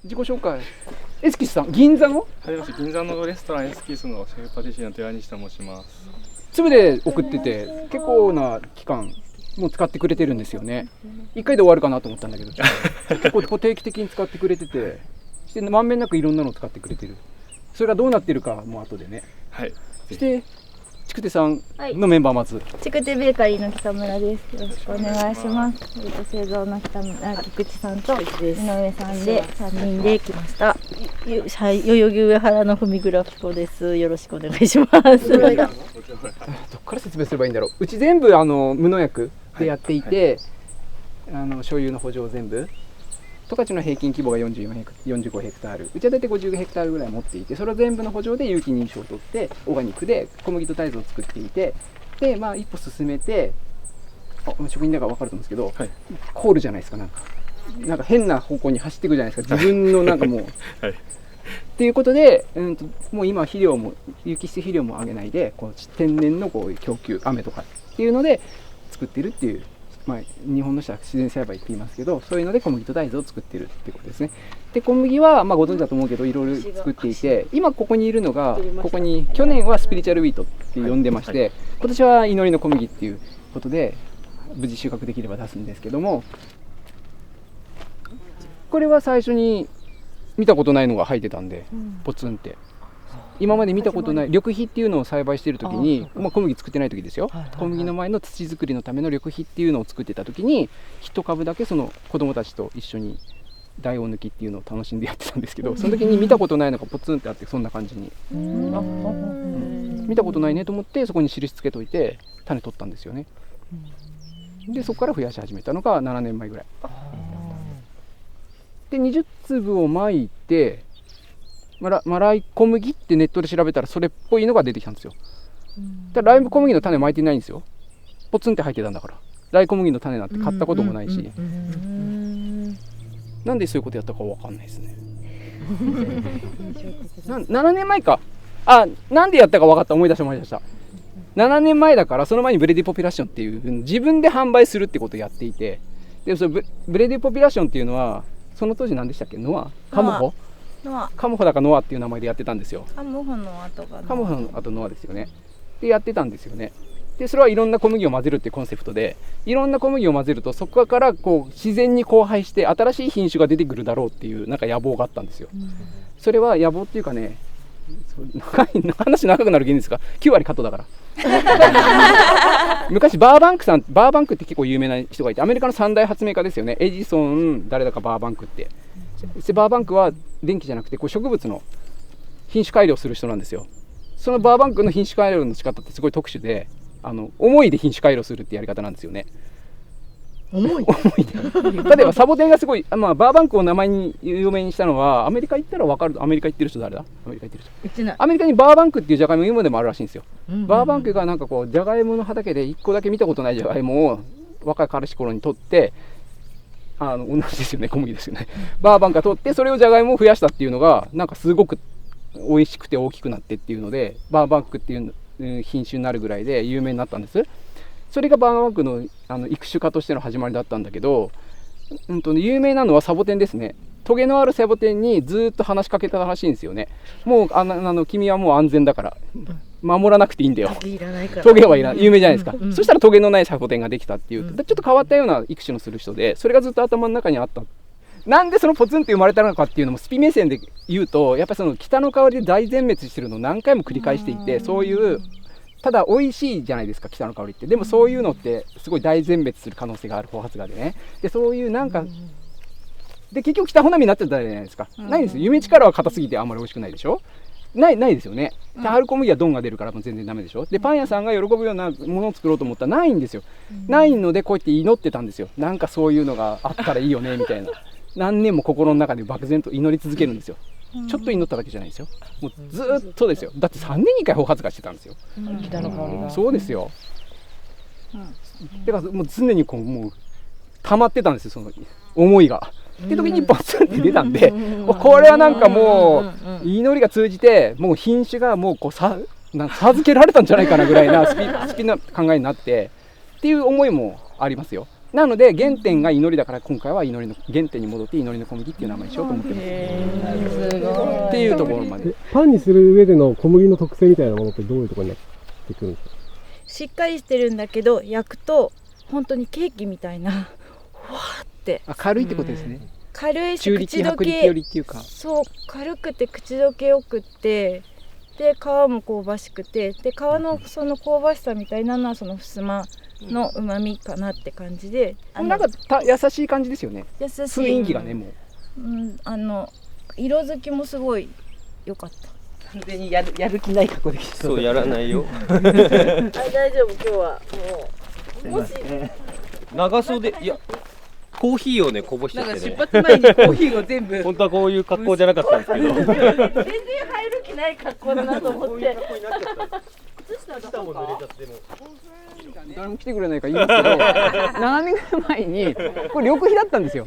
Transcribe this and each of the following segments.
自己紹介。エスキスさん、銀座の？はじめまして、銀座のレストランエスキスのシェフパティシエの寺西と申します。粒で送ってて、結構な期間もう使ってくれてるんですよね。1回で終わるかなと思ったんだけど、結構定期的に使ってくれてて、してまんべんなくいろんなのを使ってくれてる。それがどうなってるかもう後でね。はい。して、ちくてさんのメンバーまず。ちくてベーカリーの北村です。よろしくお願いします。製造の菊池さんと井上さんで3人で来ました。はい、代々木上原のふみグラフィコです。よろしくお願いします。どっから説明すればいいんだろう。うち全部無農薬でやっていて、所有の補助全部。十勝の平均規模が45ヘクタール、うちは大体50ヘクタールぐらい持っていて、それを全部の補助で有機認証を取ってオーガニックで小麦と大豆を作っていて、で一歩進めて、職人だから分かると思うんですけど、はい、コールじゃないですか、なんか変な方向に走っていくじゃないですか、自分のなんかもう、はい、っていうことで、もう今は肥料も有機質肥料もあげないで天然のこういう供給雨とかっていうので作ってるっていう。日本の人は自然栽培って言いますけど、そういうので小麦と大豆を作ってるってことですね。で小麦はご存知だと思うけどいろいろ作っていて、今ここにいるのが、ここに去年はスピリチュアルウィートって呼んでまして、今年は祈りの小麦っていうことで無事収穫できれば出すんですけども、これは最初に見たことないのが入ってたんで、ポツンって。今まで見たことない緑肥っていうのを栽培している時に、小麦作ってない時ですよ、小麦の前の土作りのための緑肥っていうのを作ってた時に一株だけその子供たちと一緒に大王抜きっていうのを楽しんでやってたんですけど、その時に見たことないのがポツンってあって、そんな感じに見たことないねと思って、そこに印つけといて種取ったんですよね。でそこから増やし始めたのが7年前ぐらいで、20粒をまいて、ライ小麦ってネットで調べたらそれっぽいのが出てきたんですよ。だからライ小麦の種巻いてないんですよ。ポツンって入ってたんだから。ライ小麦の種なんて買ったこともないし、なんでそういうことやったかわかんないですね。7年前か。なんでやったか分かった。思い出した。7年前だから、その前にブレディポピュラッションっていう自分で販売するってことをやっていて、でそのブレディポピュラッションっていうのはその当時何でしたっけ、ノアカモホカモホだかノアっていう名前でやってたんですよ。カモホの後がカモホの後ノアですよね。でやってたんですよね。でそれはいろんな小麦を混ぜるっていうコンセプトで、いろんな小麦を混ぜるとそこから自然に交配して新しい品種が出てくるだろうっていうなんか野望があったんですよ。それは野望っていうかね、話長くなる原因ですか、9割カットだから昔バーバンクって結構有名な人がいて、アメリカの三大発明家ですよね。エジソン、誰だかバーバンクって。バーバンクは電気じゃなくて植物の品種改良する人なんですよ。そのバーバンクの品種改良の仕方ってすごい特殊で、思いで品種改良するってやり方なんですよね。思いで例えばサボテンがすごい、バーバンクを名前に有名にしたのは、アメリカ行ったら分かる。アメリカ行ってる人誰だ？アメリカにバーバンクっていうジャガイモ今でもあるらしいんですよ。バーバンクがなんかジャガイモの畑で1個だけ見たことないジャガイモを若い彼氏頃に取って、同じですよね、小麦ですよね。バーバンクが取ってそれをジャガイモを増やしたっていうのがなんかすごく美味しくて大きくなってっていうので、バーバンクっていう品種になるぐらいで有名になったんです。それがバーバンクの育種家としての始まりだったんだけど、有名なのはサボテンですね。トゲのあるサボテンにずっと話しかけたらしいんですよね。もう君はもう安全だから守らなくていいんだよ、トゲはいらない、有名じゃないですか。そしたらトゲのないサボテンができたっていう、ちょっと変わったような育種のする人で、それがずっと頭の中にあった。なんでそのポツンって生まれたのかっていうのもスピ目線で言うと、やっぱりその北の香りで大全滅してるのを何回も繰り返していて、そういうただ美味しいじゃないですか、北の香りって。でもそういうのってすごい大全滅する可能性がある、後発芽でね。でそういうなんかで結局北穂波になっちゃったじゃないですか。ないんですよ。夢力は硬すぎてあんまり美味しくないでしょ。ないですよね。春小麦はドンが出るからもう全然ダメでしょ。でパン屋さんが喜ぶようなものを作ろうと思ったらないんですよ。ないのでこうやって祈ってたんですよ。なんかそういうのがあったらいいよねみたいな。何年も心の中で漠然と祈り続けるんですよ。ちょっと祈っただけじゃないですよ。もうずっとですよ。だって3年に1回穂発芽してたんですよ。北の香りが。そうですよ。だからもう常にもう溜まってたんですよ、その思いが。って時にバツンって出たんで、これはなんかもう祈りが通じて、もう品種がもう授けられたんじゃないかなぐらいなスピな考えになってっていう思いもありますよ。なので原点が祈りだから、今回は祈りの原点に戻って祈りの小麦っていう名前にしようと思ってます。っていうところまで。パンにする上での小麦の特性みたいなものってどういうところになってくるんですか？しっかりしてるんだけど焼くと本当にケーキみたいなふわーって軽いってことですね。軽いし中力口ど薄力よけりっていうか、そう軽くて口どけよくってで皮も香ばしくてで皮のその香ばしさみたいなのはそのふすまのうまみかなって感じで、なんか優しい感じですよね。優しい雰囲気がね、もう。色づきもすごい良かった。完全にやる気ない格好できてそうやらないよ。大丈夫今日はもうもし長袖いやコーヒーをねこぼしちゃってね。出発前にコーヒーを全部本当はこういう格好じゃなかったんですけど。全然入る気ない格好だなと思って誰も来てくれないから言いますけど、7年ぐらい前にこれ緑肥だったんですよ。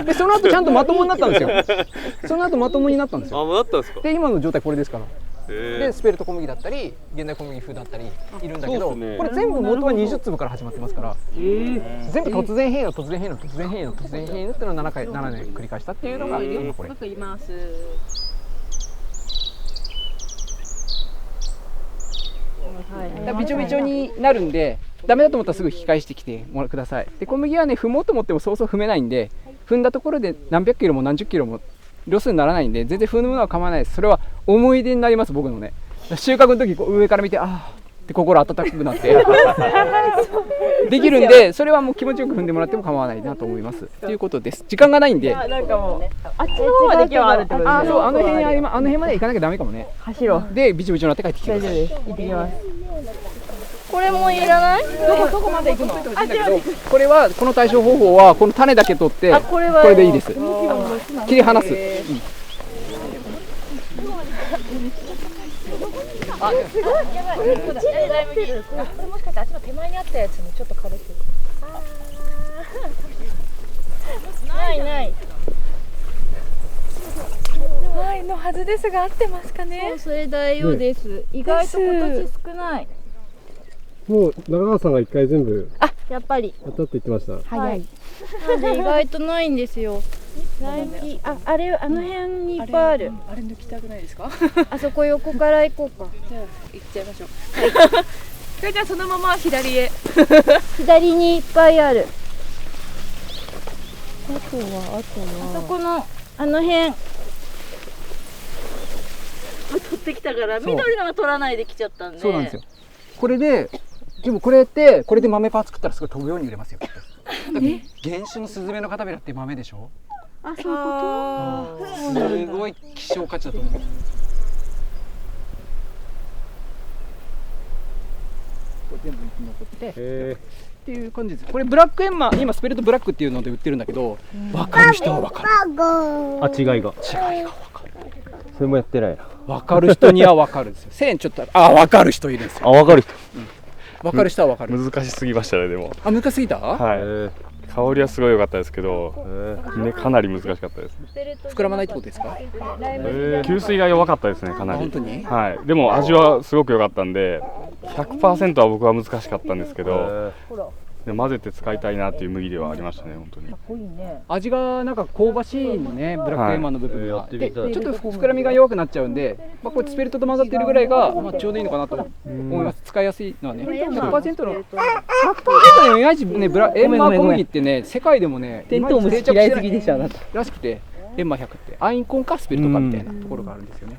でその後ちゃんとまともになったんですよ。その後まともになったんですよ。あ、もうなったんですか。で今の状態これですから。でスペルト小麦だったり現代小麦風だったりいるんだけど、これ全部元は20粒から始まってますから、全部突然変異の突然変異の突然変異の突然変異のっていうのを7年繰り返したっていうのが今これ。います。びちょびちょになるんで、ダメだと思ったらすぐ引き返してきてください。で小麦はね踏もうと思ってもそうそう踏めないんで、踏んだところで何百キロも何十キロもロスにならないんで全然踏むのは構わないです。それは思い出になります、僕のね。収穫の時こう上から見てああって心温かくなってできるんで、それはもう気持ちよく踏んでもらっても構わないなと思いますということです。時間がないんで、なんかもうあっちの方まで今日あるってことですね。そうあの辺まで行かなきゃダメかもね。走ろう。でビチョビチョになって帰ってきてください。行ってきます。これもいらない？どこまで行くの？これはこの対処方法はこの種だけ取ってこれでいいです。切り離す。これもしかしてあっちの手前にあったやつもちょっと軽く。ないのはずですが合ってますかね。それ大丈夫です。意外と今年少ない。もう中川さんが一回全部やっぱりやったって言ってました。早い。なんで意外とないんですよ。あの辺にいっぱいある。あれ抜きたくないですか？あそこ横から行こうか。じゃあ行っちゃいましょう。それじゃあそのまま左へ。左にいっぱいある。あそこのあの辺。取ってきたから緑のは取らないで来ちゃったんで。そうなんですよ。これでもこれで豆パン作ったらすごい飛ぶように売れますよ。原種のスズメの片べらって豆でしょ。あ、そういうこと。すごい希少価値だと思う。これ全部生き残ってっていう感じです。これブラックエンマ今スペルトブラックっていうので売ってるんだけど、分かる人は分かる。違いが分かる。それもやってないな。分かる人には分かるんですよ。1000円ちょっと分かる人いるんですよ。分かる人。分かる人は分かる。難しすぎましたね。でも難しすぎた？はい。香りはすごい良かったですけど、ね、かなり難しかったです。膨らまないってことですか？吸水が弱かったですね、かなり。本当に？はい。でも味はすごく良かったんで、100% は僕は難しかったんですけど、で混ぜて使いたいなっていう麦ではありましたね、本当に。味がなんか香ばしいのね、ブラックエンマの部分が。でちょっと膨らみが弱くなっちゃうんで、こうスペルトと混ざってるぐらいがちょうどいいのかなと思います。使いやすいのはね。100% のいまいちね、エンマ小麦ってね、世界でもね、テントウムシ嫌いすぎでしょ、あなた。らしくて、エンマ100ってアインコンかスペルトかみたいなところがあるんですよね。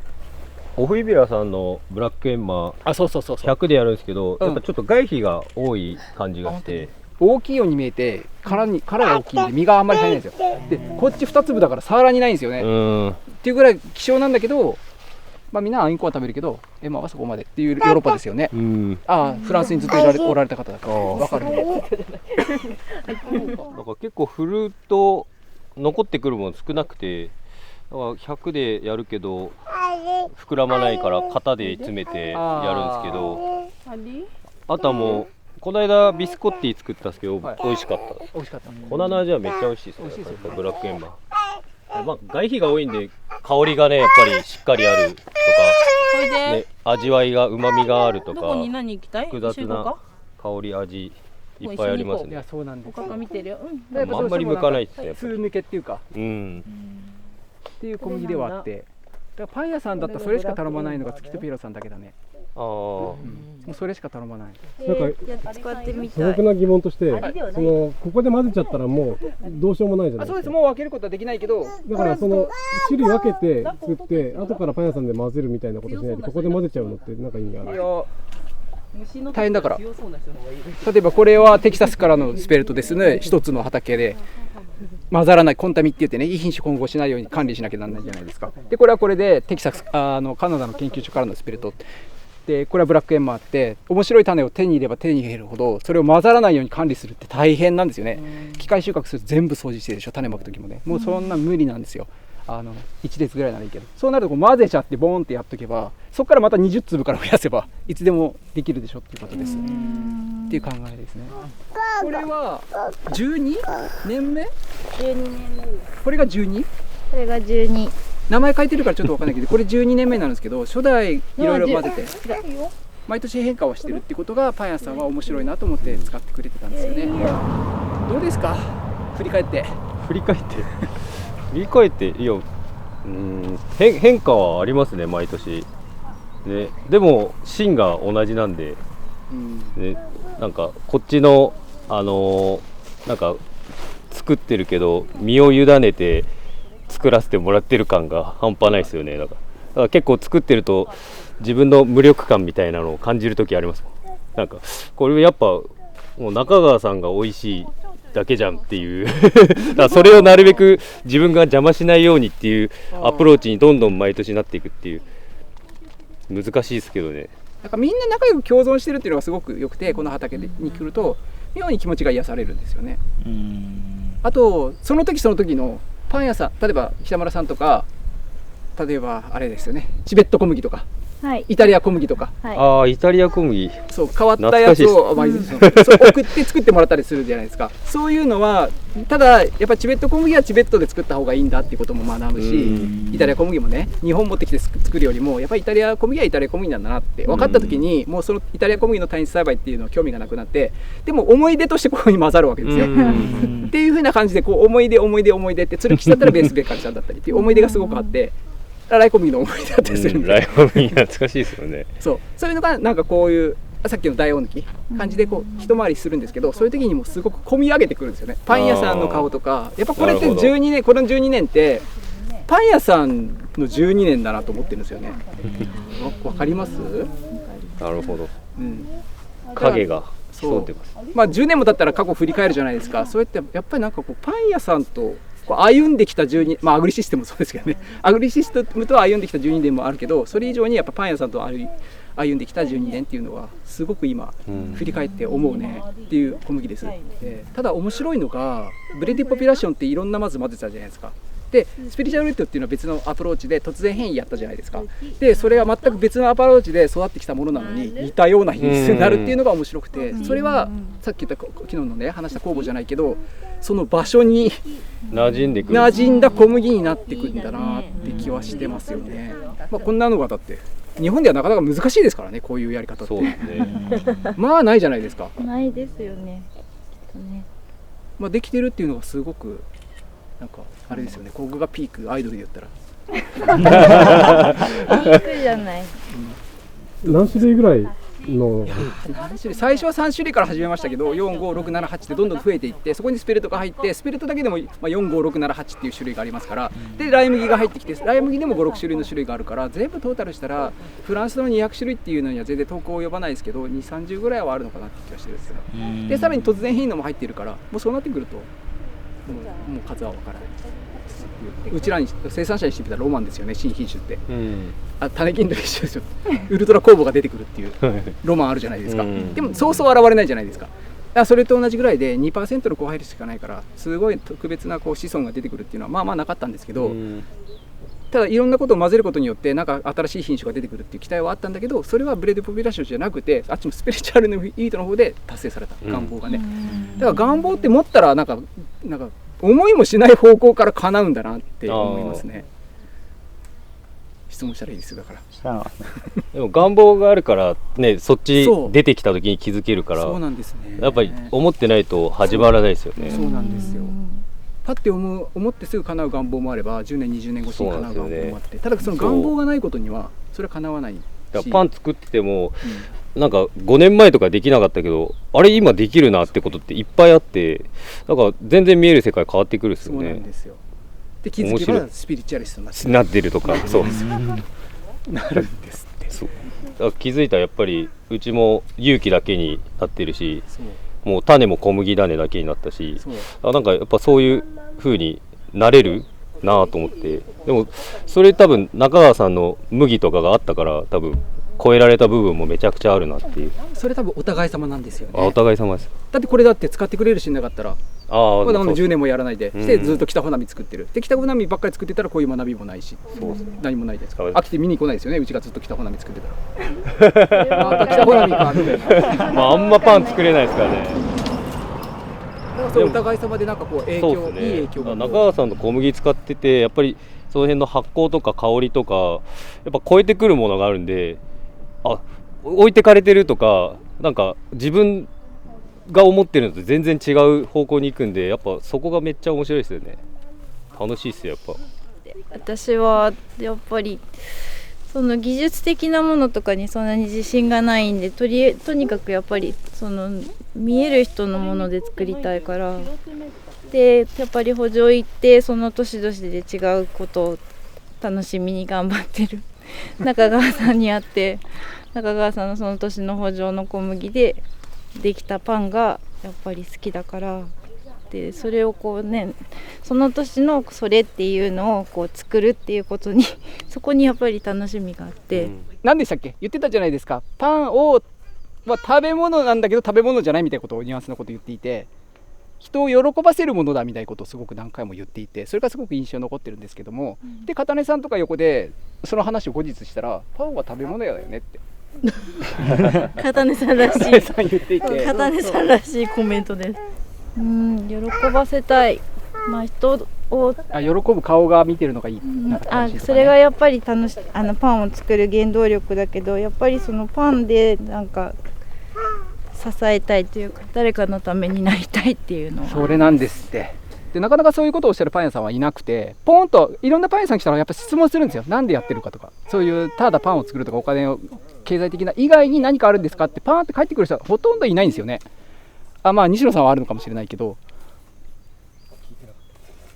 オフイビラさんのブラックエンマ100でやるんですけど、やっぱちょっと外皮が多い感じがして、大きいように見えて殻が大きいんで身があんまり入らないんですよ。でこっち2粒だからさらにないんですよね。っていうぐらい希少なんだけど、みんなアインコは食べるけどエンマはそこまでっていうヨーロッパですよね。フランスにずっとおられた方だから分かる。なんか結構振ると残ってくるもの少なくて、だから100でやるけど膨らまないから型で詰めてやるんですけど、あとはもうこの間ビスコッティ作ったんですけど、美味しかった。美味しかった。粉の味はめっちゃ美味しいですね。ブラックエンマ。外皮が多いんで香りがねやっぱりしっかりあるとか、ね、味わいが旨味があるとか、複雑な香り味いっぱいありますね。いやそうなんですよ。他が見てるよ。あんまり向かないですね、やっぱ通抜けっていうかっていう小麦ではあって、だからパン屋さんだったらそれしか頼まないのが月とピエロさんだけだね。あもうそれしか頼まない。なんか使ってみたい。素朴な疑問として、ここで混ぜちゃったらもうどうしようもないじゃないですか。そうです。もう分けることはできないけど、だから種類分けて作って後からパン屋さんで混ぜるみたいなことしないでここで混ぜちゃうのってなんか意味ある？大変だから。例えばこれはテキサスからのスペルトですね。一つの畑で混ざらないコンタミって言ってね、いい品種混合しないように管理しなきゃならないじゃないですか。でこれはこれでテキサスカナダの研究所からのスペルトで、これはブラックエンマーって面白い種を手に入れば手に入れるほどそれを混ざらないように管理するって大変なんですよね。機械収穫すると全部掃除してるでしょ、種まく時もね。もうそんな無理なんですよ。1列ぐらいならいいけど、そうなるとこう混ぜちゃってボーンってやっとけば、そこからまた20粒から増やせばいつでもできるでしょっていうことですっていう考えですね。これは12年目12年目。これが 12？ これが12。名前書いてるからちょっと分かんないけど、これ12年目なんですけど、初代いろいろ混ぜて毎年変化をしてるってことがパン屋さんは面白いなと思って使ってくれてたんですよね。どうですか、振り返って。振り返っていや、変化はありますね、毎年。ね、でも芯が同じなんで、ね、なんかこっちのなんか作ってるけど身を委ねて作らせてもらってる感が半端ないですよね。だから結構作ってると自分の無力感みたいなのを感じる時ありますもん。なんかこれやっぱもう中川さんが美味しいだけじゃんっていうだからそれをなるべく自分が邪魔しないようにっていうアプローチにどんどん毎年なっていくっていう、難しいですけどね。なんかみんな仲良く共存してるっていうのがすごく良くて、この畑に来ると妙に気持ちが癒されるんですよね。あとその時その時のパン屋さん、例えば北村さんとか、例えばあれですよね、チベット小麦とか、はい。イタリア小麦とか、はい。イタリア小麦、そう変わったやつをそう送って作ってもらったりするじゃないですか。そういうのはただやっぱチベット小麦はチベットで作った方がいいんだっていうことも学ぶし、イタリア小麦もね、日本持ってきて作るよりもやっぱりイタリア小麦はイタリア小麦なんだなって分かった時に、もうそのイタリア小麦の単一栽培っていうのは興味がなくなって、でも思い出としてここに混ざるわけですよ。っていう風な感じでこう思い出って鶴吉だったらベースベーカルちゃんだったりっていう思い出がすごくあって、ライコミの思い出だったりするんで、ライコミ懐かしいですよね。そういうのがなんかこういうさっきの大音抜き感じでこう一回りするんですけど、そういう時にもすごく込み上げてくるんですよね。パン屋さんの顔とか、やっぱこれって12年、この12年ってパン屋さんの12年だなと思ってるんですよね。わかります？なるほど。影が潜んでます。まあ10年も経ったら過去振り返るじゃないですか。そうやってやっぱりなんかこうパン屋さんとこう歩んできた12、まあアグリシステムもそうですけどね、アグリシステムと歩んできた12年もあるけど、それ以上にやっぱパン屋さんと歩んできた12年っていうのはすごく今振り返って思うねっていう小麦です。ただ面白いのがブレディポピュラーションっていろんなまず混ぜたじゃないですか。でスピリチュアルレッドっていうのは別のアプローチで突然変異やったじゃないですか。でそれは全く別のアプローチで育ってきたものなのに似たような品質になるっていうのが面白くて、それはさっき言った昨日のね話した酵母じゃないけど、その場所に馴染んだ小麦になってくんだなって気はしてますよね。まあ、こんなのがだって日本ではなかなか難しいですからね、こういうやり方って。そうですねまあないじゃないですか。ないですよね。まあできてるっていうのがすごくなんかあれですよね。ここがピーク、アイドルで言ったら。ピークじゃない。何種類ぐらいの最初は3種類から始めましたけど、4、5、6、7、8ってどんどん増えていって、そこにスペルトが入って、スペルトだけでも4、5、6、7、8っていう種類がありますから、でライ麦が入ってきて、ライ麦でも5、6種類の種類があるから、全部トータルしたらフランスの200種類っていうのには全然投稿及ばないですけど、2、30ぐらいはあるのかなって気がしてるんですよ。でさらに突然変異のも入っているから、もうそうなってくるともう数は分からない。うちらに生産者にしてみたらロマンですよね、新品種って。種菌と一緒ですよ。ウルトラ酵母が出てくるっていうロマンあるじゃないですか。でもそうそう現れないじゃないですか。だからそれと同じぐらいで 2% の交配率しかないから、すごい特別なこう子孫が出てくるっていうのはまあまあなかったんですけど、ただいろんなことを混ぜることによってなんか新しい品種が出てくるっていう期待はあったんだけど、それはブレードポピュラーションじゃなくて、あっちのスピリチュアルのイートの方で達成された願望がね。だから願望って持ったらなんか思いもしない方向から叶うんだなって思いますね。質問したらいいですよだから。でも願望があるからね、そっちそう出てきた時に気づけるから、そうなんですね。やっぱり思ってないと始まらないですよね。そうなんですよ。パッて思ってすぐ叶う願望もあれば、10年20年越しに叶う願望もあって、ただその願望がないことにはそれは叶わないし。だからパン作ってても、なんか5年前とかできなかったけど、あれ今できるなってことっていっぱいあって、だから全然見える世界変わってくるんですよね。そうなんですよ。で気づけばスピリチュアリストになってるとか、そうなるんですって。そうだから気づいたらやっぱりうちも勇気だけになってるし、もう種も小麦種だけになったし、なんかやっぱそういう風になれるなと思って。でもそれ多分中川さんの麦とかがあったから、多分超えられた部分もめちゃくちゃあるなっていう。それ多分お互い様なんですよね。お互い様です。だってこれだって使ってくれるしなかったら、まだ10年もやらないでしてずっと北穂波作ってる。で北穂波ばっかり作ってたらこういう学びもないし、何もないですから。飽きて見に来ないですよね。うちがずっと北穂波作ってたら。また北穂波かみたいな。まああんまパン作れないですからね。お互い様でなんかこう影響、いい影響が。中川さんの小麦使ってて、やっぱりその辺の発酵とか香りとかやっぱ超えてくるものがあるんで、あ、置いてかれてるとか、なんか自分が思ってるのと全然違う方向に行くんで、やっぱそこがめっちゃ面白いですよね。楽しいっすよやっぱ。私はやっぱりその技術的なものとかにそんなに自信がないんで、とにかくやっぱりその見える人のもので作りたいから、でやっぱり補助行ってその年々で違うことを楽しみに頑張ってる中川さんに会って、中川さんのその年の補助の小麦でできたパンがやっぱり好きだから、でそれをこうね、その年のそれっていうのをこう作るっていうことにそこにやっぱり楽しみがあって、何でしたっけ、言ってたじゃないですか。パンをは食べ物なんだけど食べ物じゃないみたいなことをニュアンスのことを言っていて、人を喜ばせるものだみたいなことをすごく何回も言っていて、それがすごく印象に残ってるんですけども、で片根さんとか横でその話を後日したら、パンは食べ物だよねって片根さんらしい片根さん言っていて、片根さんらしいコメントです。喜ばせたい、まあ、人を喜ぶ顔が見てるのがいい、それがやっぱり楽しい、パンを作る原動力だけど、やっぱりそのパンでなんか支えたいというか、誰かのためになりたいっていうのはそれなんですって。でなかなかそういうことをおっしゃるパン屋さんはいなくて、ポンといろんなパン屋さん来たらやっぱ質問するんですよ。なんでやってるかとか、そういうただパンを作るとかお金を経済的な以外に何かあるんですかってパンって帰ってくる人はほとんどいないんですよね。まあ西野さんはあるのかもしれないけど、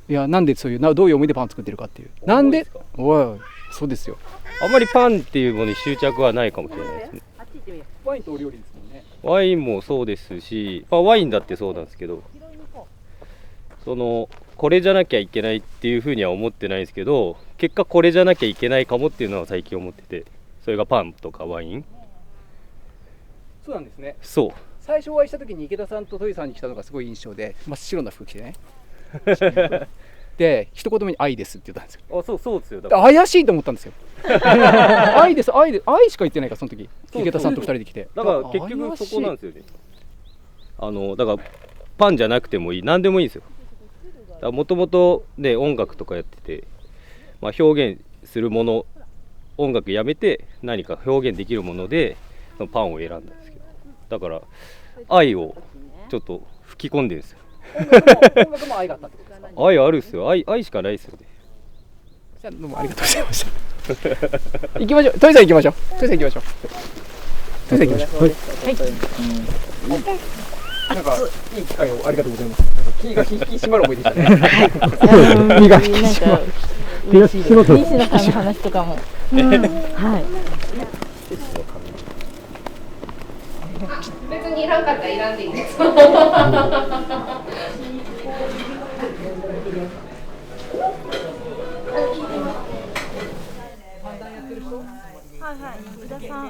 いやなんでそういうどういう思いでパン作ってるかっていう、なんでそうですよ。あんまりパンっていうものに執着はないかもしれないですね。ワインとお料理ですもんね。ワインもそうですし、ワインだってそうなんですけど、これじゃなきゃいけないっていうふうには思ってないですけど、結果これじゃなきゃいけないかもっていうのは最近思ってて、それがパンとかワイン。そうなんですね。そう、最初お会いした時に池田さんと豊さんに来たのがすごい印象で、真っ白な服着てねで一言目に愛ですって言ったんですよ。そうですよ。怪しいと思ったんですよ愛です、愛しか言ってないからその時。池田さんと2人で来て、だから結局そこなんですよね。だからパンじゃなくてもいい、何でもいいんですよ。もともとね音楽とかやってて、表現するもの、音楽やめて何か表現できるものでパンを選んだんですけど、だから愛をちょっと吹き込んでるんですよ。音楽も愛があったってことですか。愛あるっすよ。愛しかないですよね。じゃあどうもありがとうございました行きましょう、豊さん行きましょう、豊さん行きましょう、豊さん行きましょう。はい、なんかいい機会をありがとうございます。気が引き締まる思いでしたね。身が引き締まる。西野さんの話とかも、はい。別にいらんかったらいらんでいいです。はいはい、宇田さん。